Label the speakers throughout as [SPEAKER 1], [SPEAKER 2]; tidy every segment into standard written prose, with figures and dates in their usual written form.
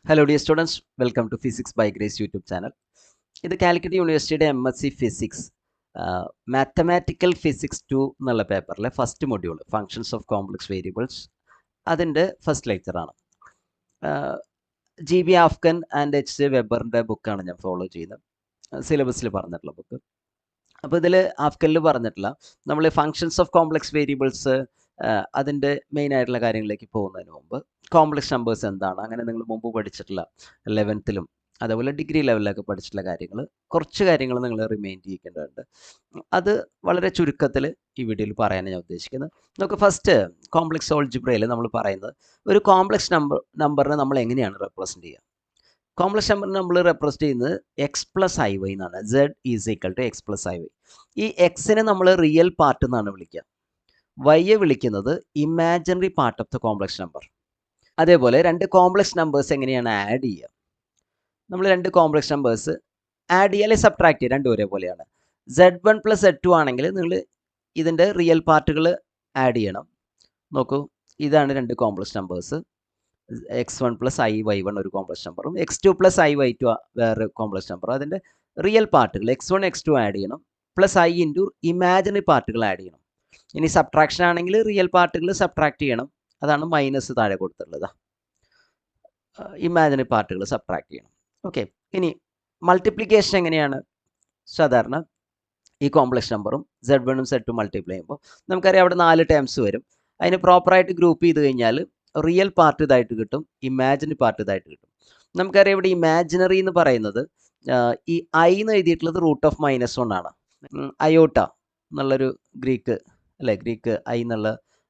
[SPEAKER 1] Hello dear students, welcome to Physics by Grace YouTube channel. ഇത് കാലിക്കറ്റ് യൂണിവേഴ്സിറ്റിയുടെ MSc physics mathematical physics 2 എന്നുള്ള പേപ്പറിലെ first module functions of complex variables അതിൻ്റെ first ലെക്ചറാണ്. GB Arfken and H. വെബറിൻ്റെ ബുക്കാണ് ഞാൻ ഫോളോ ചെയ്യുന്നത്, സിലബസിൽ പറഞ്ഞിട്ടുള്ള ബുക്ക്. അപ്പോൾ ഇതിൽ ആഫ്ഗനിൽ പറഞ്ഞിട്ടുള്ള നമ്മൾ ഫങ്ഷൻസ് ഓഫ് കോംപ്ലക്സ് വേരിയബിൾസ് അതിൻ്റെ മെയിൻ ആയിട്ടുള്ള കാര്യങ്ങളിലേക്ക് പോകുന്നതിന് മുമ്പ് കോംപ്ലക്സ് നമ്പേഴ്സ് എന്താണ്, അങ്ങനെ നിങ്ങൾ മുമ്പ് പഠിച്ചിട്ടുള്ള 11th അതേപോലെ ഡിഗ്രി ലെവലിലൊക്കെ പഠിച്ചിട്ടുള്ള കുറച്ച് കാര്യങ്ങൾ നിങ്ങൾ റിമൈൻഡ് ചെയ്യേണ്ടതുണ്ട്. അത് വളരെ ചുരുക്കത്തിൽ ഈ വീഡിയോയിൽ പറയാനാണ് ഞാൻ ഉദ്ദേശിക്കുന്നത്. നമുക്ക് ഫസ്റ്റ് കോംപ്ലക്സ് ഓൾജിബ്രയിൽ നമ്മൾ പറയുന്നത് ഒരു കോംപ്ലക്സ് നമ്പറിനെ നമ്മൾ എങ്ങനെയാണ് റെപ്രസെൻറ്റ് ചെയ്യുക. കോംപ്ലക്സ് നമ്പർ നമ്മൾ റെപ്രസെൻറ്റ് ചെയ്യുന്നത് എക്സ് പ്ലസ് ഐ വൈ എന്നാണ്. Z is equal to x plus i y. ഈ എക്സിനെ നമ്മൾ റിയൽ പാർട്ട് എന്നാണ് വിളിക്കുക, വൈയെ വിളിക്കുന്നത് imaginary part of the complex number. അതേപോലെ രണ്ട് കോംപ്ലക്സ് നമ്പേഴ്സ് എങ്ങനെയാണ് ആഡ് ചെയ്യുക. നമ്മൾ രണ്ട് കോംപ്ലക്സ് നമ്പേഴ്സ് ആഡ് ചെയ്യുക അല്ലെങ്കിൽ സബ്ട്രാക്ട് ചെയ്യുക, രണ്ടും ഒരേപോലെയാണ്. Z1 പ്ലസ് Z2 ആണെങ്കിൽ നിങ്ങൾ ഇതിൻ്റെ റിയൽ പാർട്ടുകൾ ആഡ് ചെയ്യണം. നോക്കൂ, ഇതാണ് രണ്ട് complex numbers. x1 plus IY1 ഒരു കോംപ്ലക്സ് നമ്പറും x2 പ്ലസ് IY2 വേറെ കോംപ്ലക്സ് നമ്പറും. അതിൻ്റെ റിയൽ പാർട്ടുകൾ x1 x2 ആഡ് ചെയ്യണം, പ്ലസ് i ഇൻറ്റു ഇമാജിനറി പാർട്ടുകൾ ആഡ് ചെയ്യണം. ഇനി സബ്ട്രാക്ഷൻ ആണെങ്കിൽ റിയൽ പാർട്ടുകൾ സബ്ട്രാക്ട് ചെയ്യണം, അതാണ് മൈനസ് താഴെ കൊടുത്തിട്ടുള്ളത്. ഇമാജിനറി പാർട്ടുകൾ സബ്ട്രാക്ട് ചെയ്യണം. ഓക്കെ, ഇനി മൾട്ടിപ്ലിക്കേഷൻ എങ്ങനെയാണ്? സാധാരണ ഈ കോംപ്ലക്സ് നമ്പറും Z1ഉം Z2 മൾട്ടിപ്ലൈ ചെയ്യുമ്പോൾ നമുക്കറിയാം അവിടെ 4 ടേംസ് വരും. അതിന് പ്രോപ്പറായിട്ട് ഗ്രൂപ്പ് ചെയ്ത് കഴിഞ്ഞാൽ റിയൽ പാർട്ട് ഇതായിട്ട് കിട്ടും, ഇമാജിനറി പാർട്ട് ഇതായിട്ട് കിട്ടും. നമുക്കറിയാം ഇവിടെ ഇമാജിനറി എന്ന് പറയുന്നത് ഈ ഐ എന്ന് എഴുതിയിട്ടുള്ളത് √(-1) ആണ്. അയോട്ട എന്നുള്ളൊരു ഗ്രീക്ക് ഗ്രീക്ക് ഐ എന്നുള്ള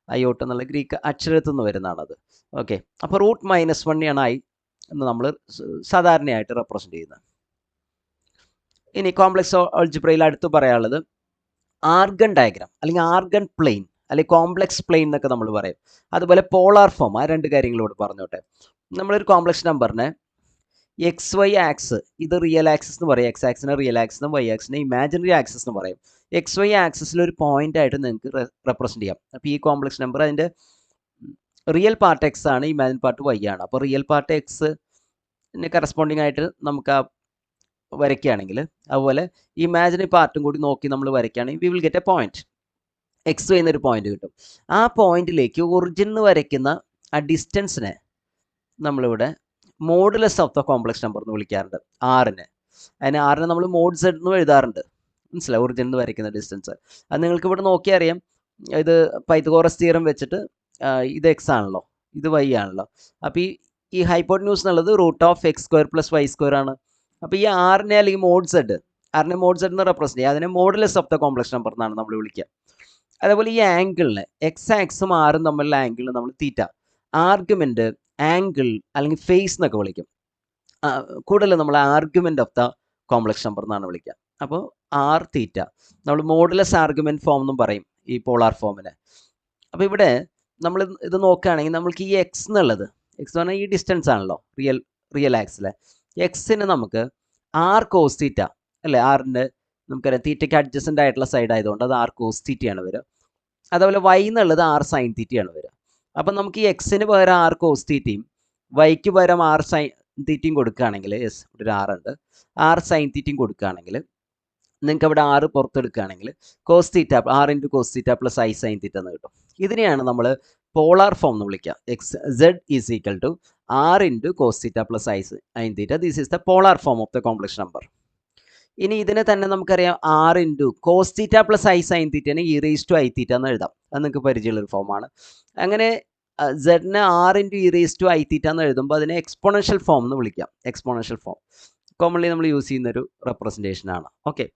[SPEAKER 1] അയോട്ട എന്നുള്ള ഗ്രീക്ക് അക്ഷരത്തിൽ നിന്ന് വരുന്നതാണത്. ഓക്കെ, അപ്പോൾ √-1 ഐ എന്ന് നമ്മൾ സാധാരണയായിട്ട് റെപ്രസെൻറ്റ് ചെയ്യുന്നത്. ഇനി കോംപ്ലക്സ് ഓൾജിബ്രയിൽ അടുത്ത് പറയാനുള്ളത് ആർഗൺ ഡയഗ്രാം അല്ലെങ്കിൽ ആർഗൺ പ്ലെയിൻ അല്ലെങ്കിൽ കോംപ്ലക്സ് പ്ലെയിൻ എന്നൊക്കെ നമ്മൾ പറയും. അതുപോലെ പോളാർ ഫോം, ആ രണ്ട് കാര്യങ്ങളോട് പറഞ്ഞോട്ടെ. നമ്മളൊരു കോംപ്ലക്സ് നമ്പറിനെ XY ആക്സ്, ഇത് റിയൽ ആക്സിസ് എന്ന് പറയും, എക്സ് ആക്സിനെ റിയൽ ആക്സിസ് എന്നും Y ആക്സിനെ ഇമാജിനറി ആക്സിസ് എന്ന് പറയും. XY ആക്സിസിൽ ഒരു പോയിന്റ് ആയിട്ട് നിങ്ങൾക്ക് റെപ്രസെൻറ്റ് ചെയ്യാം. അപ്പോൾ ഈ കോംപ്ലക്സ് നമ്പർ അതിൻ്റെ റിയൽ പാർട്ട് എക്സ് ആണ്, ഇമാജിനറി പാർട്ട് Y ആണ്. അപ്പോൾ റിയൽ പാർട്ട് എക്സിന് കറസ്പോണ്ടിങ് ആയിട്ട് നമുക്ക് വരയ്ക്കുകയാണെങ്കിൽ, അതുപോലെ ഇമാജിനറി പാർട്ടും കൂടി നോക്കി നമ്മൾ വരയ്ക്കുകയാണെങ്കിൽ we will get A point. X എന്നൊരു പോയിന്റ് കിട്ടും. ആ പോയിന്റിലേക്ക് ഒറിജിൻ വരയ്ക്കുന്ന ആ ഡിസ്റ്റൻസിനെ നമ്മളിവിടെ modulus of the complex number എന്ന് വിളിക്കാറുണ്ട്, ആറിന്. അതിന് നമ്മൾ മോഡ് Z എന്ന് എഴുതാറുണ്ട്, മനസ്സിലായി, ഒറിജിൻ എന്ന് വരയ്ക്കുന്ന ഡിസ്റ്റൻസ്. അത് നിങ്ങൾക്ക് ഇവിടെ നോക്കിയാൽ അറിയാം. ഇത് പൈത്തഗോറസ് തിയറം വെച്ചിട്ട് ഇത് എക്സ് ആണല്ലോ, ഇത് Y ആണല്ലോ. അപ്പോൾ ഈ ഹൈപ്പോട്ടന്യൂസ് എന്നുള്ളത് √(x² + y² ആണ്. അപ്പോൾ ഈ ആറിനെ അല്ലെങ്കിൽ മോഡ് Z, ആറിനെ മോഡ് Z എന്ന് റെപ്രസെൻറ്റ് ചെയ്യുക, അതിനെ modulus of the complex number എന്നാണ് നമ്മൾ വിളിക്കുക. അതേപോലെ ഈ ആംഗിളിനെ എക്സ് ആക്സും ആറും തമ്മിലുള്ള ആംഗിളിന് നമ്മൾ തീറ്റ, ആർഗ്യുമെൻറ്റ്, ആംഗിൾ അല്ലെങ്കിൽ ഫേസ് എന്നൊക്കെ വിളിക്കും. കൂടുതൽ നമ്മൾ argument of the complex number എന്നാണ് വിളിക്കുക. അപ്പോൾ ആർ തീറ്റ നമ്മൾ മോഡുലസ് ആർഗ്യുമെൻറ്റ് ഫോം എന്നും പറയും ഈ പോളാർ ഫോമിനെ. അപ്പോൾ ഇവിടെ നമ്മൾ ഇത് നോക്കുകയാണെങ്കിൽ നമ്മൾക്ക് ഈ എക്സ് എന്നുള്ളത്, എക്സ് എന്ന് പറഞ്ഞാൽ ഈ ഡിസ്റ്റൻസ് ആണല്ലോ റിയൽ ആക്സിലെ. എക്സിന് നമുക്ക് ആർ കോസ് തീറ്റ അല്ലേ, ആറിൻ്റെ നമുക്കറിയാം തീറ്റയ്ക്ക് അഡ്ജസ്റ്റൻ്റ് ആയിട്ടുള്ള സൈഡ് ആയതുകൊണ്ട് അത് ആർ കോസ് തീറ്റയാണ് വരിക. അതുപോലെ വൈ എന്നുള്ളത് ആർ സൈൻ തീറ്റയാണ് വരിക. അപ്പം നമുക്ക് ഈ എക്സിന് പകരം ആർ കോസ് തീറ്റയും വൈക്ക് പകരം ആർ സൈൻ തീറ്റയും കൊടുക്കുകയാണെങ്കിൽ, ഇവിടെ ഒരു ആറുണ്ട്, ആർ സൈൻ തീറ്റയും കൊടുക്കുകയാണെങ്കിൽ നിങ്ങൾക്ക് അവിടെ ആറ് പുറത്തെടുക്കുകയാണെങ്കിൽ cos theta r into cos theta plus i sine theta എന്ന് കിട്ടും. ഇതിനെയാണ് നമ്മൾ പോളാർ ഫോം എന്ന് വിളിക്കുക. Z is equal to r into cos theta plus i sine theta. This is the polar form of the complex number. ഇനി ഇതിനെ തന്നെ നമുക്കറിയാം r into cos theta plus i sine തീറ്റനെ e⁻ I⁻ എന്ന് എഴുതാം, അത് നിങ്ങൾക്ക് പരിചയമുള്ളൊരു ഫോമാണ്. അങ്ങനെ Z-നെ ആർ ഇൻറ്റു e⁻I⁻ എന്ന് എഴുതുമ്പോൾ അതിനെ എക്സ്പോണൻഷ്യൽ ഫോം എന്ന് വിളിക്കാം. എക്സ്പോണൻഷ്യൽ ഫോം കോമൺലി നമ്മൾ യൂസ് ചെയ്യുന്നൊരു റെപ്രസെൻറ്റേഷനാണ്. ഓക്കെ,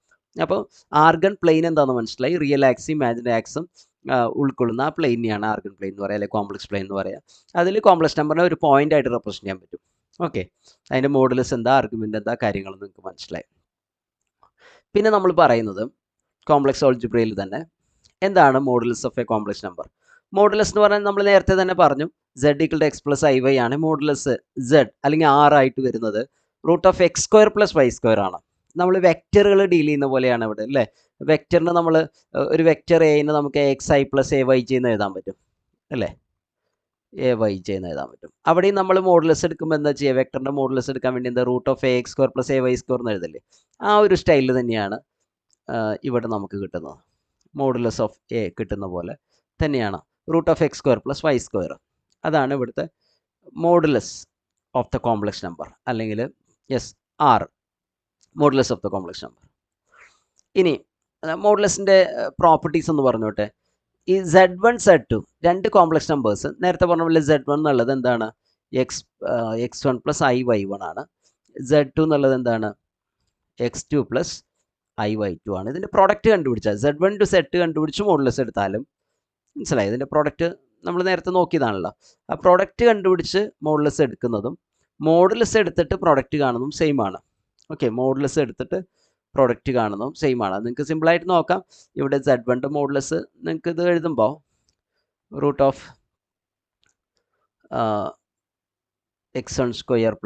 [SPEAKER 1] അപ്പോൾ ആർഗൺ പ്ലെയിൻ എന്താണെന്ന് മനസ്സിലായി. റിയൽ ആക്സും ഇമാജിനറി ആക്സും ഉൾക്കൊള്ളുന്ന ആ പ്ലെയിനെയാണ് ആർഗൺ പ്ലെയിൻ എന്ന് പറയുക, അല്ലെങ്കിൽ കോംപ്ലക്സ് പ്ലെയിൻ എന്ന് പറയുക. അതിൽ കോംപ്ലക്സ് നമ്പറിനെ ഒരു പോയിന്റ് ആയിട്ട് റെപ്രസെൻറ്റ് ചെയ്യാൻ പറ്റും. ഓക്കെ, അതിൻ്റെ മോഡുലസ് എന്താ, ആർഗ്യുമെൻ്റ് എന്താ, കാര്യങ്ങൾ നിങ്ങൾക്ക് മനസ്സിലായി. പിന്നെ നമ്മൾ പറയുന്നത് കോംപ്ലക്സ് ഓൾജിബ്രയിൽ തന്നെ എന്താണ് modulus of A complex number. Modulus എന്ന് പറഞ്ഞാൽ നമ്മൾ നേരത്തെ തന്നെ പറഞ്ഞു, Z = x + IY ആണ്. മോഡുലസ് Z അല്ലെങ്കിൽ R ആയിട്ട് വരുന്നത് √(x² + y² ആണ്. നമ്മൾ വെക്റ്ററുകൾ ഡീൽ ചെയ്യുന്ന പോലെയാണ് ഇവിടെ അല്ലേ. വെക്റ്ററിന് നമ്മൾ ഒരു വെക്റ്റർ എന് നമുക്ക് AXI + AYJ എന്ന് എഴുതാൻ പറ്റും അല്ലേ. AYJ എന്ന് എഴുതാൻ പറ്റും. അവിടെയും നമ്മൾ മോഡുലസ് എടുക്കുമ്പോൾ എന്താ ചെയ്യുക, വെക്ടറിൻ്റെ മോഡുലസ് എടുക്കാൻ വേണ്ടി എന്താ √AX² + AY² എന്ന് എഴുതില്ലേ, ആ ഒരു സ്റ്റൈലിൽ തന്നെയാണ് ഇവിടെ നമുക്ക് കിട്ടുന്നത്. മോഡുലസ് ഓഫ് A കിട്ടുന്ന പോലെ തന്നെയാണ് √X² + Y². അതാണ് ഇവിടുത്തെ modulus of the complex number, അല്ലെങ്കിൽ R, modulus of the complex number. ഇനി മോഡുലസിൻ്റെ പ്രോപ്പർട്ടീസ് എന്ന് പറഞ്ഞോട്ടെ. ഈ Z1 Z2 രണ്ട് കോംപ്ലക്സ് നമ്പേഴ്സ്, നേരത്തെ പറഞ്ഞ പോലെ Z1 എന്നുള്ളത് എന്താണ്, X1 + IY1 ആണ്. Z2 എന്നുള്ളത് എന്താണ്, X2 + IY2 ആണ്. ഇതിൻ്റെ പ്രൊഡക്റ്റ് കണ്ടുപിടിച്ചാൽ Z1 to Z2 കണ്ടുപിടിച്ച് മോഡുലസ് എടുത്താലും മനസ്സിലായി. ഇതിൻ്റെ പ്രൊഡക്റ്റ് നമ്മൾ നേരത്തെ നോക്കിയതാണല്ലോ. ആ പ്രൊഡക്റ്റ് കണ്ടുപിടിച്ച് മോഡുലസ് എടുക്കുന്നതും മോഡുലസ് എടുത്തിട്ട് പ്രൊഡക്റ്റ് കാണുന്നതും സെയിം ആണ്. ഓക്കെ, മോഡുലസ് എടുത്തിട്ട് പ്രൊഡക്റ്റ് കാണുന്നതും സെയിം ആണ്. നിങ്ങൾക്ക് സിമ്പിളായിട്ട് നോക്കാം. ഇവിടെ Z1 മോഡുലസ് നിങ്ങൾക്ക് ഇത് എഴുതുമ്പോൾ √X1² +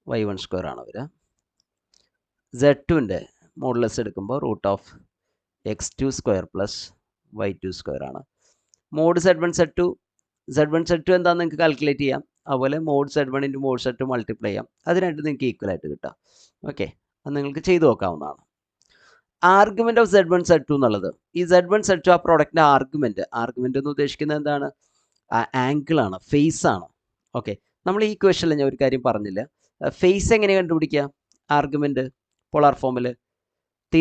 [SPEAKER 1] Y1² ആണ് വരിക. Z2ൻ്റെ മോഡുലസ് എടുക്കുമ്പോൾ √X2² + Y2² ആണ്. മോഡ് Z1 Z2 എന്താണെന്ന് നിങ്ങൾക്ക് കാൽക്കുലേറ്റ് ചെയ്യാം. അതുപോലെ mode Z1 × mode Z2 multiply ചെയ്യാം. അത് രണ്ടും നിങ്ങൾക്ക് ഈക്വൽ ആയിട്ട് കിട്ടാം. ഓക്കെ, അത് നിങ്ങൾക്ക് ചെയ്ത് നോക്കാവുന്നതാണ്. ആർഗ്യുമെൻ്റ് ഓഫ് Z1 Z2 എന്നുള്ളത്, ഈ Z1 Z2 ആ പ്രോഡക്റ്റിൻ്റെ ആർഗ്യുമെൻ്റ് എന്ന് ഉദ്ദേശിക്കുന്നത് എന്താണ്, ആംഗിൾ ആണ്, ഫേസ് ആണ്. ഓക്കെ, നമ്മൾ ഈ ക്വസ്റ്റനിൽ ഞാൻ ഒരു കാര്യം പറഞ്ഞില്ല. ഫേസ് എങ്ങനെ കണ്ടുപിടിക്കുക, ആർഗ്യുമെൻ്റ് പോളാർ ഫോമിൽ θ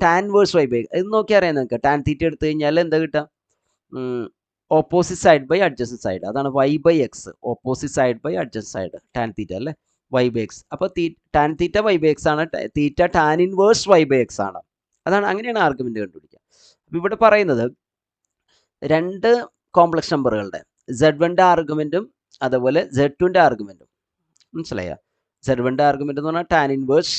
[SPEAKER 1] tan ഇൻവേഴ്സ് y/, ഇത് നോക്കി അറിയാം നിങ്ങൾക്ക്. tan θ എടുത്തു കഴിഞ്ഞാൽ എന്താ കിട്ടുക, opposite side by adjacent side, അതാണ് y/x, opposite side by adjacent side, tan θ അല്ലേ, y/x. അപ്പോൾ tan θ y/x ആണ്, θ tan ഇൻവേഴ്സ് y/x ആണ്. അതാണ്, അങ്ങനെയാണ് ആർഗ്യുമെൻ്റ് കണ്ടുപിടിക്കുക. അപ്പോൾ ഇവിടെ പറയുന്നത് രണ്ട് കോംപ്ലക്സ് നമ്പറുകളുടെ Z1ൻ്റെ ആർഗ്യുമെൻറ്റും അതുപോലെ Z2ൻ്റെ ആർഗ്യുമെൻറ്റും, മനസ്സിലായോ. Z1ൻ്റെ ആർഗ്യുമെൻ്റ് എന്ന് പറഞ്ഞാൽ tan ഇൻവേഴ്സ്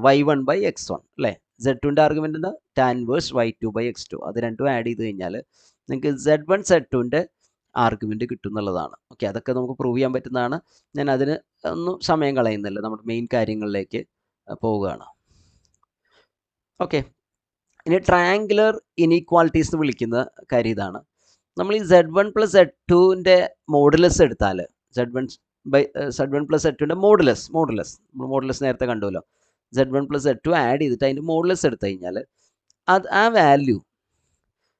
[SPEAKER 1] y1/x1 അല്ലേ. Z2ൻ്റെ ആർഗ്യുമെൻ്റ് എന്താ, tan ഇൻവേഴ്സ് y2/x2. അത് രണ്ടും ആഡ് ചെയ്ത് കഴിഞ്ഞാൽ നിങ്ങൾക്ക് Z1 Z2ൻ്റെ ആർഗ്യുമെൻ്റ് കിട്ടും എന്നുള്ളതാണ്. ഓക്കെ, അതൊക്കെ നമുക്ക് പ്രൂവ് ചെയ്യാൻ പറ്റുന്നതാണ്. ഞാൻ അതിന് ഒന്നും സമയം കളയുന്നില്ല, നമ്മുടെ മെയിൻ കാര്യങ്ങളിലേക്ക് പോവുകയാണ്. ഓക്കെ, ഇനി ട്രയാങ്കുലർ ഇനീക്വാളിറ്റീസ് എന്ന് വിളിക്കുന്ന കാര്യം ഇതാണ്. നമ്മൾ ഈ Z1 + Z2ൻ്റെ മോഡുലസ് എടുത്താൽ, Z1 + Z2ൻ്റെ മോഡുലസ് നമ്മൾ മോഡുലസ് നേരത്തെ കണ്ടുവല്ലോ. Z1 + Z2 ആഡ് ചെയ്തിട്ട് അതിൻ്റെ മോഡുലസ് എടുത്തു കഴിഞ്ഞാൽ ആ value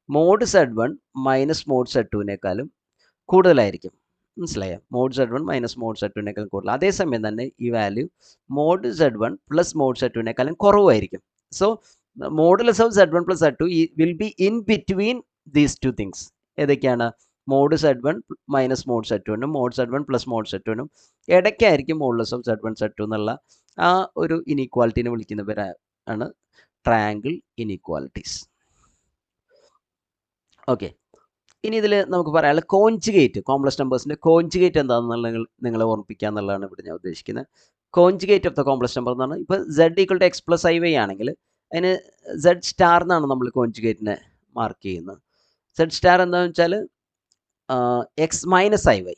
[SPEAKER 1] mod Z1 minus mod Z2-നേക്കാളും കൂടുതലായിരിക്കും, മനസ്സിലായോ. മോഡ് Z1 മൈനസ് മോഡ് Z2-നേക്കാളും കൂടുതൽ. അതേസമയം തന്നെ ഈ വാല്യൂ മോഡ് Z1 + മോഡ് Z2-നേക്കാളും കുറവായിരിക്കും. So modulus of Z1 + Z2 will be in between these two things. ഏതൊക്കെയാണ്, മോഡ് Z1 മൈനസ് മോഡ് Z2-നും മോഡ് Z1 + മോഡ് Z2-നും ഇടയ്ക്കായിരിക്കും മോഡുലസ് ഓഫ് Z1 Z2 എന്നുള്ള ആ ഒരു ഇനീക്വാളിറ്റീനെ വിളിക്കുന്ന പേരാണ് ട്രയാങ്കിൾ ഇനീക്വാളിറ്റീസ്. ഓക്കെ, ഇനി ഇതിൽ നമുക്ക് പറയാനുള്ള കോൺജുഗേറ്റ്, കോംപ്ലക്സ് നമ്പേഴ്സിൻ്റെ കോൺജുഗേറ്റ് എന്താണെന്നുള്ളത് നിങ്ങളെ ഓർമ്മിപ്പിക്കുക എന്നുള്ളതാണ് ഇവിടെ ഞാൻ ഉദ്ദേശിക്കുന്നത്. Conjugate of the complex number എന്ന് പറഞ്ഞാൽ, ഇപ്പോൾ Z = X + IY ആണെങ്കിൽ അതിന് Z* എന്നാണ് നമ്മൾ കോൺജുഗേറ്റിനെ മാർക്ക് ചെയ്യുന്നത്. Z* എന്താണെന്ന് വെച്ചാൽ X - IY,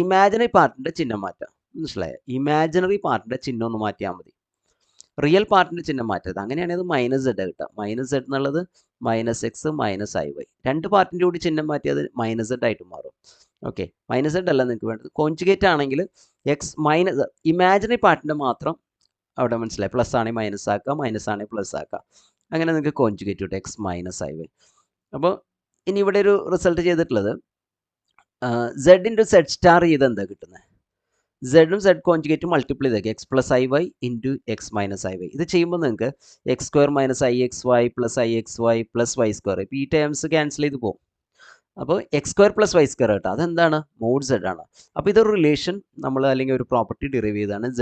[SPEAKER 1] ഇമാജിനറി പാർട്ടിൻ്റെ ചിഹ്നം മാറ്റാം, മനസ്സിലായോ. ഇമാജിനറി പാർട്ടിൻ്റെ ചിഹ്നം ഒന്ന് മാറ്റിയാൽ മതി, റിയൽ പാർട്ടിൻ്റെ ചിഹ്നം മാറ്റരുത്. അങ്ങനെയാണെങ്കിൽ അത് -Z കിട്ടുക. -Z എന്നുള്ളത് -X - IY, രണ്ട് പാർട്ടിൻ്റെ കൂടി ചിഹ്നം മാറ്റി അത് -Z ആയിട്ട് മാറും. ഓക്കെ, -Z അല്ല നിങ്ങൾക്ക് വേണ്ടത്. കോൺജുഗേറ്റ് ആണെങ്കിൽ ഇമാജിനറി പാർട്ടിൻ്റെ മാത്രം അവിടെ മനസ്സിലായി, പ്ലസ് ആണെങ്കിൽ മൈനസ് ആക്കുക, മൈനസ് ആണെങ്കിൽ പ്ലസ് ആക്കുക. അങ്ങനെ നിങ്ങൾക്ക് കോൺജുഗേറ്റ് കിട്ടും, X - IY. അപ്പോൾ ഇനി ഇവിടെ ഒരു റിസൾട്ട് ചെയ്തിട്ടുള്ളത് Z × Z* ചെയ്ത് എന്താ കിട്ടുന്നത്, Z-ഉം Z കോൺജുഗേറ്റും മൾട്ടിപ്ലൈ ചെയ്തേക്കുക, X + IY × X - IY. ഇത് ചെയ്യുമ്പോൾ നിങ്ങൾക്ക് X² - IXY + IXY + Y², ഇപ്പോൾ ഈ ടേംസ് ക്യാൻസൽ ചെയ്ത് പോകും. അപ്പോൾ X² + Y² കേട്ടോ, അതെന്താണ്, മോഡ് Z ആണ്. അപ്പോൾ ഇതൊരു റിലേഷൻ നമ്മൾ അല്ലെങ്കിൽ ഒരു പ്രോപ്പർട്ടി ഡിറൈവ് ചെയ്താണ്. Z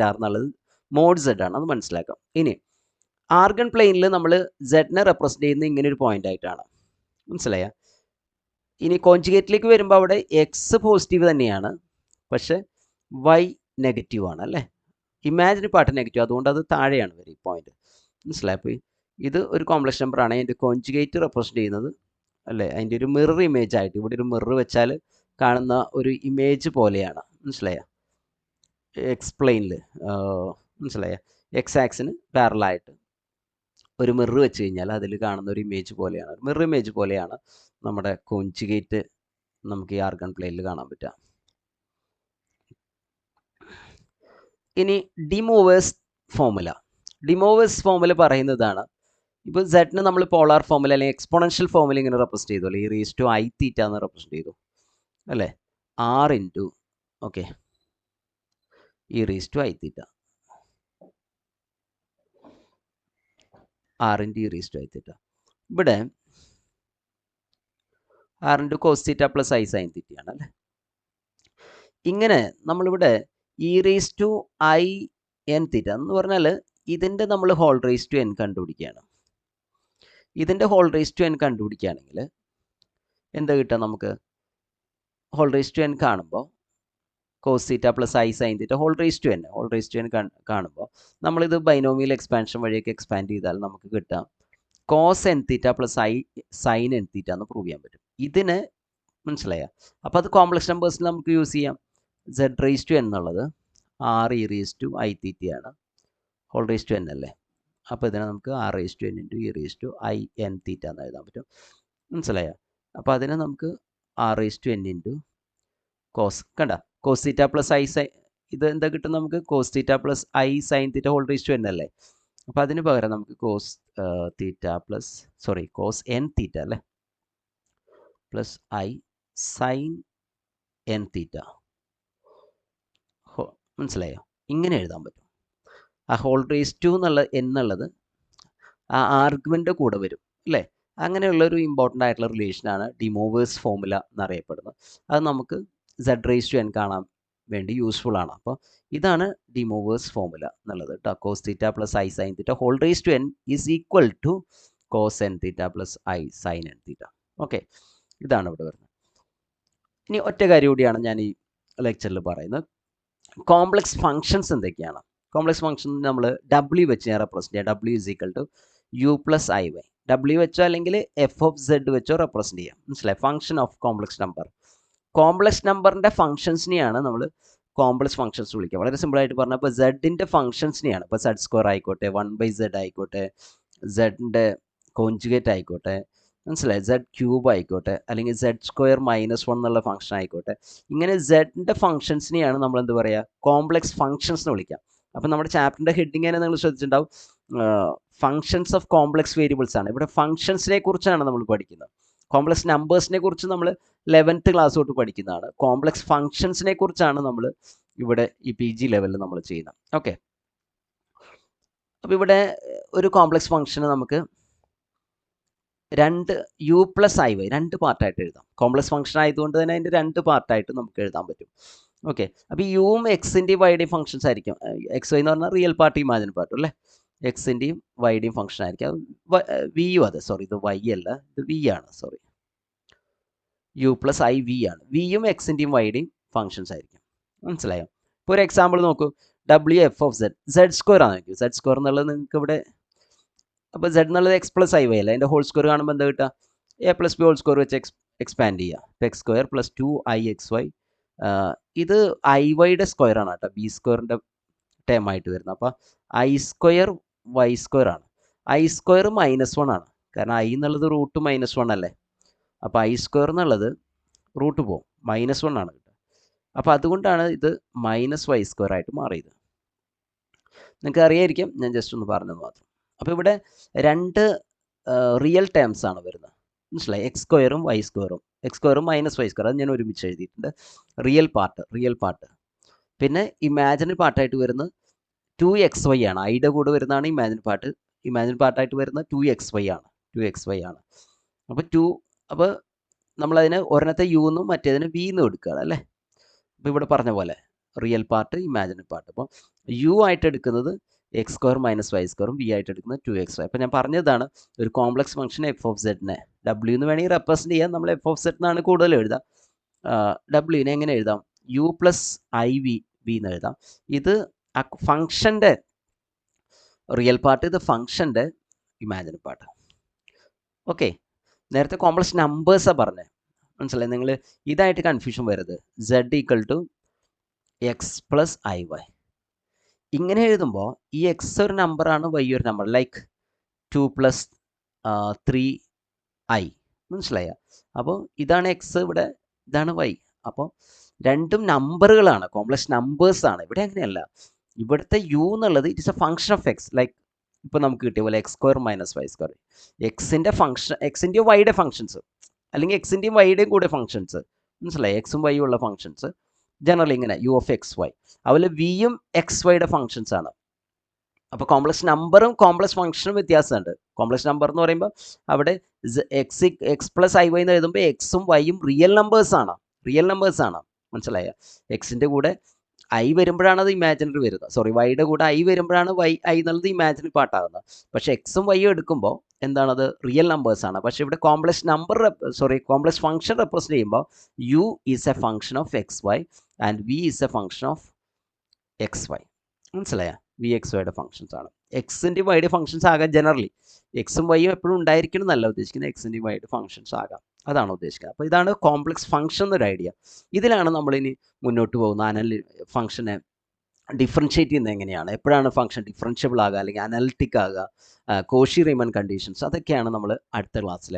[SPEAKER 1] എന്നുള്ളത് മോഡ് Z ആണ്, അത് മനസ്സിലാക്കാം. ഇനി ആർഗൺ പ്ലെയിനിൽ നമ്മൾ Z-നെ റെപ്രസെൻറ്റ് ചെയ്യുന്നത് ഇങ്ങനെ ഒരു പോയിന്റ് ആയിട്ടാണ്, മനസ്സിലായ. ഇനി കോൺജുഗേറ്റിലേക്ക് വരുമ്പോൾ അവിടെ X പോസിറ്റീവ് തന്നെയാണ്, പക്ഷേ Y നെഗറ്റീവ് ആണ് അല്ലേ. ഇമാജിനറി പാർട്ട് നെഗറ്റീവ്, അതുകൊണ്ട് അത് താഴെയാണ് വരും ഈ പോയിന്റ്, മനസ്സിലായി. അപ്പോൾ ഇത് ഒരു കോംപ്ലക്സ് നമ്പറാണ്, അതിൻ്റെ കോൺജുഗേറ്റ് റെപ്രസെൻറ്റ് ചെയ്യുന്നത് അല്ലേ, അതിൻ്റെ ഒരു മിറർ ഇമേജ് ആയിട്ട്. ഇവിടെ ഒരു മിറർ വെച്ചാൽ കാണുന്ന ഒരു ഇമേജ് പോലെയാണ്, മനസ്സിലായ. എക്സ്പ്ലെയിനിൽ മനസ്സിലായ, X ആക്സിന് പാരലായിട്ട് ഒരു മിറർ വെച്ച് കഴിഞ്ഞാൽ അതിൽ കാണുന്ന ഒരു ഇമേജ് പോലെയാണ്, മിറർ ഇമേജ് പോലെയാണ് നമ്മുടെ കോൺജുഗേറ്റ് നമുക്ക് ഈ ആർഗൺ പ്ലെയിനിൽ കാണാൻ പറ്റുക. ഇനി ഡിമൂവേഴ്സ് ഫോമുല പറയുന്നതാണ്. ഇപ്പോൾ സെഡിന് നമ്മൾ പോളാർ ഫോമുല അല്ലെങ്കിൽ എക്സ്പോണൻഷ്യൽ ഫോമുല ഇങ്ങനെ റെപ്രസെൻറ്റ് ചെയ്തു അല്ലേ, ഈ റേസ് ടു ഐ തീറ്റ എന്ന് റെപ്രസെൻറ്റ് ചെയ്തു അല്ലേ, r into okay e raise to i theta, r into e raise to i theta. ഇവിടെ r into cos theta plus i sine തീറ്റയാണ് അല്ലേ. ഇങ്ങനെ നമ്മളിവിടെ e raise to i n theta എന്ന് പറഞ്ഞാൽ ഇതിൻ്റെ നമ്മൾ ഹോൾ റേസ് ടു എൻ കണ്ടുപിടിക്കുകയാണ്. ഇതിൻ്റെ ഹോൾ റേസ് ടു എൻ കണ്ടുപിടിക്കുകയാണെങ്കിൽ എന്താ കിട്ടുക നമുക്ക്? ഹോൾ റേസ് ടു എൻ കാണുമ്പോൾ cos theta plus i sine theta whole raise to n കാണുമ്പോൾ നമ്മളിത് ബൈനോമിയൽ എക്സ്പാൻഷൻ വഴിയൊക്കെ എക്സ്പാൻഡ് ചെയ്താൽ നമുക്ക് കിട്ടാം cos n theta plus i sine n theta എന്ന് പ്രൂവ് ചെയ്യാൻ പറ്റും. ഇതിന് മനസ്സിലായ? അപ്പോൾ അത് കോംപ്ലക്സ് നമ്പേഴ്സിൽ നമുക്ക് യൂസ് ചെയ്യാം. സെഡ് റേസ് ടു എൻ എന്നുള്ളത് r e raise to i തീറ്റയാണ്, ഹോൾ റേസ് ടു എൻ അല്ലേ. അപ്പോൾ ഇതിനെ നമുക്ക് r raise to n into e raise to i n theta എന്ന് എഴുതാൻ പറ്റും. മനസ്സിലായോ? അപ്പോൾ അതിനെ നമുക്ക് r raise to n into cos കണ്ട cos theta plus i sine, ഇത് എന്താ കിട്ടും നമുക്ക്? Cos theta plus i sine theta whole raise to n അല്ലേ. അപ്പോൾ അതിന് പകരം നമുക്ക് കോസ് എൻ തീറ്റ അല്ലേ പ്ലസ് ഐ സൈൻ എൻ തീറ്റ, മനസ്സിലായോ? ഇങ്ങനെ എഴുതാൻ പറ്റും. ആ ഹോൾ റേസ് ടു എന്നുള്ളത് ആ ആർഗ്യുമെൻ്റ് കൂടെ വരും അല്ലേ. അങ്ങനെയുള്ളൊരു ഇമ്പോർട്ടൻ്റ് ആയിട്ടുള്ള റിലേഷനാണ് ഡിമൂവേഴ്സ് ഫോമുല എന്നറിയപ്പെടുന്നത്. അത് നമുക്ക് സെഡ് റേസ് ടു എൻ കാണാൻ വേണ്ടി യൂസ്ഫുൾ ആണ്. അപ്പോൾ ഇതാണ് ഡിമൂവേഴ്സ് ഫോമുല എന്നുള്ളത് കേട്ടോ. Cos theta plus i sine theta whole raise to n is equal to cos n theta plus i sine n theta. Okay, ഇതാണ് ഇവിടെ വരുന്നത്. ഇനി ഒറ്റ കാര്യം കൂടിയാണ് ഞാൻ ഈ ലെക്ചറിൽ പറയുന്നത്. കോംപ്ലക്സ് ഫങ്ഷൻസ് എന്തൊക്കെയാണ്? കോംപ്ലക്സ് ഫംഗ്ഷൻ നമ്മൾ ഡബ്ല്യു വെച്ച് ഞാൻ റെപ്രസെൻറ്റ് ചെയ്യാം. W is equal to u plus i y. W വെച്ചോ അല്ലെങ്കിൽ എഫ് ഓഫ് സെഡ് വെച്ചോ റെപ്രസെൻറ്റ് ചെയ്യാം. മനസ്സിലായി? Function of complex number. Complex നമ്പറിൻ്റെ ഫംഗ്ഷൻസിനെയാണ് നമ്മൾ കോംപ്ലക്സ് ഫംഗ്ഷൻസ് വിളിക്കുക. വളരെ സിമ്പിളായിട്ട് പറഞ്ഞാൽ ഇപ്പോൾ സെഡിൻ്റെ ഫംഗ്ഷൻസിനെയാണ്, ഇപ്പോൾ സെഡ് സ്ക്വയർ ആയിക്കോട്ടെ, 1/z ആയിക്കോട്ടെ, സെഡിൻ്റെ കോൺജുഗേറ്റ് ആയിക്കോട്ടെ, മനസ്സിലായി? സെഡ് ക്യൂബ് ആയിക്കോട്ടെ, അല്ലെങ്കിൽ സെഡ് സ്ക്വയർ -1 എന്നുള്ള ഫംഗ്ഷൻ ആയിക്കോട്ടെ, ഇങ്ങനെ സെഡിൻ്റെ ഫംഗ്ഷൻസിനെയാണ് നമ്മൾ എന്ത് പറയുക? കോംപ്ലക്സ് ഫംഗ്ഷൻസ് എന്ന് വിളിക്കുക. അപ്പോൾ നമ്മുടെ ചാപ്റ്ററിൻ്റെ ഹെഡിങ് തന്നെ നിങ്ങൾ ശ്രദ്ധിച്ചിട്ടുണ്ടാവും, ഫംഗ്ഷൻസ് ഓഫ് കോംപ്ലക്സ് വേരിയബിൾസ് ആണ്. ഇവിടെ ഫംഗ്ഷൻസിനെ കുറിച്ചാണ് നമ്മൾ പഠിക്കുന്നത്. കോംപ്ലക്സ് നമ്പേഴ്സിനെ കുറിച്ച് നമ്മൾ 11th ക്ലാസ് തൊട്ട് പഠിക്കുന്നതാണ്. കോംപ്ലക്സ് ഫംഗ്ഷൻസിനെ കുറിച്ചാണ് നമ്മൾ ഇവിടെ ഈ PG ലെവലിൽ നമ്മൾ ചെയ്യുന്നത്. ഓക്കെ, അപ്പോൾ ഇവിടെ ഒരു കോംപ്ലക്സ് ഫംഗ്ഷന് നമുക്ക് രണ്ട് യു പ്ലസ് ഐ വൈ രണ്ട് പാർട്ടായിട്ട് എഴുതാം. കോംപ്ലക്സ് ഫംഗ്ഷൻ ആയതുകൊണ്ട് തന്നെ അതിൻ്റെ രണ്ട് പാർട്ടായിട്ട് നമുക്ക് എഴുതാൻ പറ്റും. ഓക്കെ, അപ്പോൾ യുവും എക്സിൻ്റെയും വൈയുടെയും ഫംഗ്ഷൻസ് ആയിരിക്കും. എക്സ് വൈ എന്ന് പറഞ്ഞാൽ റിയൽ പാർട്ട് ഇമാജിൻ പാർട്ടും അല്ലേ. എക്സിൻ്റെയും വൈയുടെയും ഫംഗ്ഷൻ ആയിരിക്കും. വിയും അതെ, സോറി ഇത് വൈ അല്ല, ഇത് വി ആണ്, sorry u plus i v ആണ്. വിയും എക്സിൻ്റെയും വൈയുടെയും ഫംഗ്ഷൻസ് ആയിരിക്കും. മനസ്സിലായോ? ഇപ്പോൾ ഒരു എക്സാമ്പിൾ നോക്കൂ, W f of z, z square ആണ് നോക്കൂ. സെഡ് സ്ക്വയർ എന്നുള്ളത് നിങ്ങൾക്ക് ഇവിടെ, അപ്പോൾ സെഡ് എന്നുള്ളത് എക്സ് പ്ലസ് ഐ വൈ അല്ല, അതിൻ്റെ ഹോൾ സ്ക്വയർ കാണുമ്പോൾ എന്താ കിട്ടുക? A plus b whole square വെച്ച് എക്സ്പാൻഡ് ചെയ്യുക. ഇപ്പോൾ എക്സ് സ്ക്വയർ പ്ലസ് 2ix(y). ഇത് ഐ വൈയുടെ സ്ക്വയർ ആണ് കേട്ടോ, ബി സ്ക്വയറിൻ്റെ ടേം ആയിട്ട് വരുന്നത്. അപ്പോൾ ഐ സ്ക്വയർ വൈ സ്ക്വയർ ആണ്. ഐ സ്ക്വയർ -1 ആണ്, കാരണം ഐ എന്നുള്ളത് റൂട്ട് -1 അല്ലേ. അപ്പോൾ ഐ സ്ക്വയർ എന്നുള്ളത് റൂട്ട് പോകും, -1 ആണ് കിട്ടുക. അപ്പോൾ അതുകൊണ്ടാണ് ഇത് -y സ്ക്വയർ ആയിട്ട് മാറിയത്. നിങ്ങൾക്ക് അറിയായിരിക്കും, ഞാൻ ജസ്റ്റ് ഒന്ന് പറഞ്ഞത് മാത്രം. അപ്പോൾ ഇവിടെ രണ്ട് റിയൽ ടേംസ് ആണ് വരുന്നത്, മനസ്സിലായി? എക്സ് സ്ക്വയറും വൈ സ്ക്വയറും. എക്സ് സ്ക്വയറും -y സ്ക്വയർ, അത് ഞാൻ ഒരുമിച്ച് എഴുതിയിട്ടുണ്ട്. Real part. പിന്നെ ഇമാജിനറി പാർട്ടായിട്ട് വരുന്നത് 2xy ആണ്. ഐയുടെ കൂടെ വരുന്നതാണ് ഇമാജിനറി പാർട്ട്. ഇമാജിനറി പാർട്ടായിട്ട് വരുന്നത് 2xy ആണ്. അപ്പോൾ നമ്മളതിന് ഒരെണ്ണത്തെ യു എന്നും മറ്റേതിന് വി എന്നും എടുക്കുകയാണ് അല്ലേ. അപ്പോൾ ഇവിടെ പറഞ്ഞ പോലെ റിയൽ പാർട്ട്, ഇമാജിനറി പാർട്ട്. അപ്പോൾ യു ആയിട്ട് എടുക്കുന്നത് എക്സ് സ്ക്വയർ -y സ്ക്വയറും, വി ആയിട്ട് എടുക്കുന്നത് 2xy. അപ്പോൾ ഞാൻ പറഞ്ഞതാണ്, ഒരു കോംപ്ലക്സ് ഫംഗ്ഷൻ എഫ് ഓഫ് സെഡിനെ ഡബ്ല്യു എന്ന് വേണമെങ്കിൽ റെപ്രസെൻറ്റ് ചെയ്യാൻ നമ്മൾ എഫ് ഓഫ് സെഡ് എന്നാണ് കൂടുതൽ എഴുതാം. ഡബ്ല്യുവിനെ എങ്ങനെ എഴുതാം? യു പ്ലസ് ഐ വി എന്ന് എഴുതാം. ഇത് ഫംഗ്ഷൻ്റെ റിയൽ പാർട്ട്, ഇത് ഫംഗ്ഷൻ്റെ ഇമാജിനറി പാർട്ട്. ഓക്കെ, നേരത്തെ കോംപ്ലക്സ് നമ്പേഴ്സാണ് പറഞ്ഞത്, മനസ്സിലായി? നിങ്ങൾ ഇതായിട്ട് കൺഫ്യൂഷൻ വരരുത്. z equal to x plus i y ഇങ്ങനെ എഴുതുമ്പോൾ ഈ എക്സ് ഒരു നമ്പറാണ്, വൈ ഒരു നമ്പർ, ലൈക്ക് 2 + 3i, മനസ്സിലായ? അപ്പോൾ ഇതാണ് എക്സ്, ഇവിടെ ഇതാണ് y. അപ്പോൾ രണ്ടും നമ്പറുകളാണ്, കോംപ്ലക്സ് നമ്പേഴ്സാണ്. ഇവിടെ അങ്ങനെയല്ല. ഇവിടുത്തെ u എന്നുള്ളത് it is A function of X. Like ഇപ്പോൾ നമുക്ക് കിട്ടിയ പോലെ x² - y². എക്സിൻ്റെ ഫംഗ്ഷൻ, എക്സിൻ്റെയും വൈയുടെ ഫംഗ്ഷൻസ്, അല്ലെങ്കിൽ എക്സിൻ്റെയും വൈയുടെയും കൂടെ ഫംഗ്ഷൻസ്, മനസ്സിലായി, എക്സും വൈയും ഉള്ള ഫംഗ്ഷൻസ് ജനറലി ഇങ്ങനെ u(x,y). അതുപോലെ വിയും എക്സ് വൈയുടെ ഫംഗ്ഷൻസ് ആണ്. അപ്പോൾ കോംപ്ലക്സ് നമ്പറും കോംപ്ലക്സ് ഫംഗ്ഷനും വ്യത്യാസമുണ്ട്. കോംപ്ലക്സ് നമ്പർ എന്ന് പറയുമ്പോൾ അവിടെ എക്സ് പ്ലസ് ഐ വൈ എന്ന് എഴുതുമ്പോൾ എക്സും വൈയും റിയൽ നമ്പേഴ്സാണ്, മനസ്സിലായ. എക്സിൻ്റെ കൂടെ ഐ വരുമ്പോഴാണ് അത് ഇമാജിനറി വരുന്നത്, സോറി, വൈയുടെ കൂടെ ഐ വരുമ്പോഴാണ് ഐ എന്നുള്ളത് ഇമാജിനറി പാർട്ടാകുന്നത്. പക്ഷേ എക്സും വൈയും എടുക്കുമ്പോൾ എന്താണത്, റിയൽ നമ്പേഴ്സാണ്. പക്ഷേ ഇവിടെ complex number, complex function represent ചെയ്യുമ്പോൾ u is a function of x y and v is a function of x y. മനസ്സിലായ, വി എക്സ് വൈയുടെ ഫംഗ്ഷൻസ് ആണ്. എക്സിൻ്റെയും വൈയുടെ ഫംഗ്ഷൻസ് ആകാം ജനറലി. എക്സും വൈയും എപ്പോഴും ഉണ്ടായിരിക്കണം എന്നല്ല ഉദ്ദേശിക്കുന്നത്, എക്സിൻ്റെയും വൈയുടെ ഫംഗ്ഷൻസ് ആകാം, അതാണ് ഉദ്ദേശിക്കുന്നത്. അപ്പോൾ ഇതാണ് കോംപ്ലക്സ് ഫംഗ്ഷൻ എന്നൊരു ഐഡിയ. ഇതിലാണ് നമ്മളിനി മുന്നോട്ട് പോകുന്ന ഫംഗ്ഷനെ ഡിഫറൻഷ്യേറ്റ് ചെയ്യുന്നത് എങ്ങനെയാണ്, എപ്പോഴാണ് ഫംഗ്ഷൻ ഡിഫറൻഷ്യബിൾ ആകുക അല്ലെങ്കിൽ അനലിറ്റിക് ആകുക, കോഷി റീമൻ കണ്ടീഷൻസ്, അതൊക്കെയാണ് നമ്മൾ അടുത്ത ക്ലാസ്സിൽ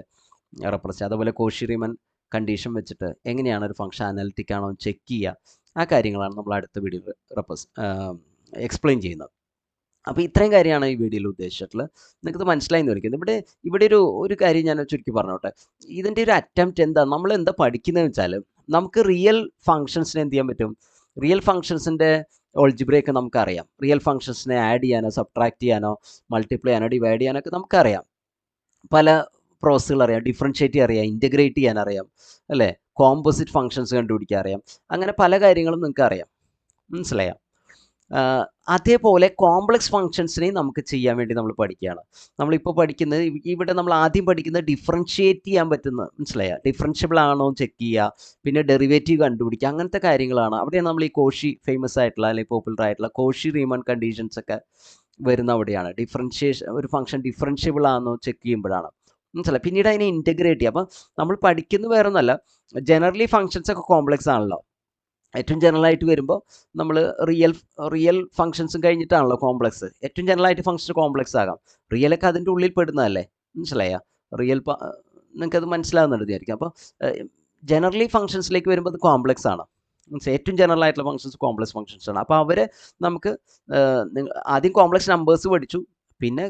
[SPEAKER 1] റെപ്രസെൻറ്റ്. അതുപോലെ കോഷി റീമൻ കണ്ടീഷൻ വെച്ചിട്ട് എങ്ങനെയാണ് ഒരു ഫംഗ്ഷൻ അനലിറ്റിക് ആണോ ചെക്ക് ചെയ്യുക, ആ കാര്യങ്ങളാണ് നമ്മൾ അടുത്ത വീഡിയോയിൽ എക്സ്പ്ലെയിൻ ചെയ്യുന്നത്. അപ്പോൾ ഇത്രയും കാര്യമാണ് ഈ വീഡിയോയിൽ ഉദ്ദേശിച്ചിട്ടുള്ളത്. നിങ്ങൾക്കത് മനസ്സിലായി എന്ന് വിളിക്കുന്നത്. ഇവിടെ ഒരു കാര്യം ഞാൻ ചുരുക്കി പറഞ്ഞോട്ടെ. ഇതിൻ്റെ ഒരു അറ്റംപ്റ്റ് എന്താ, നമ്മൾ എന്താ പഠിക്കുന്നതെന്ന് വെച്ചാൽ, നമുക്ക് റിയൽ ഫംഗ്ഷൻസിനെ എന്ത് ചെയ്യാൻ പറ്റും, റിയൽ ഫംഗ്ഷൻസിൻ്റെ ഓൾജിബ്രയൊക്കെ നമുക്കറിയാം. റിയൽ ഫംഗ്ഷൻസിനെ ആഡ് ചെയ്യാനോ സബ്ട്രാക്ട് ചെയ്യാനോ മൾട്ടിപ്ലൈ ചെയ്യാനോ ഡിവൈഡ് ചെയ്യാനൊക്കെ നമുക്കറിയാം. പല പ്രോസസ്സുകൾ അറിയാം, ഡിഫറൻഷ്യേറ്റ് അറിയാം, ഇൻറ്റഗ്രേറ്റ് ചെയ്യാൻ അറിയാം, അല്ലേ, കോമ്പോസിറ്റ് ഫംഗ്ഷൻസ് കണ്ടുപിടിക്കാൻ അറിയാം. അങ്ങനെ പല കാര്യങ്ങളും നിങ്ങൾക്ക് അറിയാം, മനസ്സിലായോ. അതേപോലെ കോംപ്ലക്സ് ഫംഗ്ഷൻസിനെയും നമുക്ക് ചെയ്യാൻ വേണ്ടി നമ്മൾ പഠിക്കുകയാണ്. നമ്മളിപ്പോൾ പഠിക്കുന്നത്, ഇവിടെ നമ്മൾ ആദ്യം പഠിക്കുന്നത് ഡിഫറൻഷ്യേറ്റ് ചെയ്യാൻ പറ്റുന്ന, മനസ്സിലായ, ഡിഫറൻഷ്യബിൾ ആണോ ചെക്ക് ചെയ്യുക, പിന്നെ ഡെറിവേറ്റീവ് കണ്ടുപിടിക്കുക, അങ്ങനത്തെ കാര്യങ്ങളാണ്. അവിടെയാണ് നമ്മൾ ഈ കോഷി ഫേമസ് ആയിട്ടുള്ള അല്ലെങ്കിൽ പോപ്പുലർ ആയിട്ടുള്ള കോഷി റീമൻ കണ്ടീഷൻസ് ഒക്കെ വരുന്ന അവിടെയാണ്. ഒരു ഫംഗ്ഷൻ ഡിഫറൻഷ്യബിൾ ആണോ ചെക്ക് ചെയ്യുമ്പോഴാണ്, മനസ്സിലായി. പിന്നീട് അതിനെ ഇൻറ്റഗ്രേറ്റ് ചെയ്യുക. അപ്പം നമ്മൾ പഠിക്കുന്നത് വേറെ ഒന്നല്ല, ജനറലി ഫംഗ്ഷൻസ് ഒക്കെ കോംപ്ലക്സ് ആണല്ലോ. ഏറ്റവും ജനറലായിട്ട് വരുമ്പോൾ നമ്മൾ റിയൽ ഫംഗ്ഷൻസും കഴിഞ്ഞിട്ടാണല്ലോ കോംപ്ലക്സ്. ഏറ്റവും ജനറലായിട്ട് ഫംഗ്ഷൻ കോംപ്ലക്സ് ആകാം, റിയലൊക്കെ അതിൻ്റെ ഉള്ളിൽ പെടുന്നതല്ലേ, മനസ്സിലായ. നിങ്ങൾക്കത് മനസ്സിലാകുന്നുണ്ട് വിചാരിക്കും. അപ്പോൾ ജനറലി ഫംഗ്ഷൻസിലേക്ക് വരുമ്പോൾ അത് കോംപ്ലക്സ് ആണ്, ഏറ്റവും ജനറൽ ആയിട്ടുള്ള ഫംഗ്ഷൻസ് കോംപ്ലക്സ് ഫംഗ്ഷൻസ് ആണ്. അപ്പോൾ അവരെ നമുക്ക് ആദ്യം കോംപ്ലക്സ് നമ്പേഴ്സ് പഠിച്ചു, പിന്നെ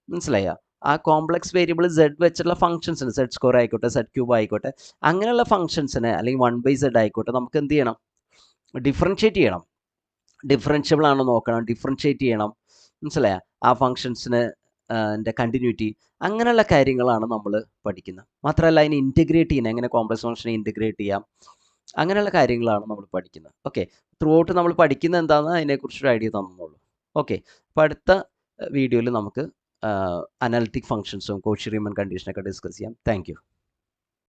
[SPEAKER 1] മനസ്സിലായ ആ കോംപ്ലക്സ് വേരിയബിൾ സെഡ് വെച്ചുള്ള ഫംഗ്ഷൻസിന്, Z² ആയിക്കോട്ടെ, Z³ ആയിക്കോട്ടെ, അങ്ങനെയുള്ള ഫംഗ്ഷൻസിന് അല്ലെങ്കിൽ 1/z ആയിക്കോട്ടെ, നമുക്ക് എന്ത് ചെയ്യണം, ഡിഫറൻഷ്യേറ്റ് ചെയ്യണം. ഡിഫറൻഷ്യബിൾ ആണോ നോക്കണം, ഡിഫറൻഷ്യേറ്റ് ചെയ്യണം, മനസ്സിലായ. ആ ഫംഗ്ഷൻസിന് കണ്ടിന്യൂറ്റി, അങ്ങനെയുള്ള കാര്യങ്ങളാണ് നമ്മൾ പഠിക്കുന്നത്. മാത്രമല്ല അതിനെ ഇൻറ്റഗ്രേറ്റ് ചെയ്യണം, എങ്ങനെ കോംപ്ലക്സ് ഫംഗ്ഷനെ ഇൻറ്റഗ്രേറ്റ് ചെയ്യാം, അങ്ങനെയുള്ള കാര്യങ്ങളാണ് നമ്മൾ പഠിക്കുന്നത്. ഓക്കെ, ത്രൂ ഔട്ട് നമ്മൾ പഠിക്കുന്നത് എന്താണെന്ന് അതിനെക്കുറിച്ചൊരു ഐഡിയ തന്നുള്ളൂ. ഓക്കെ, അപ്പോൾ അടുത്ത വീഡിയോയിൽ നമുക്ക് അനലിറ്റിക് ഫംഗ്ഷൻസും കോഷി റീമൻ കണ്ടീഷനൊക്കെ ഡിസ്കസ് ചെയ്യാം. Thank you.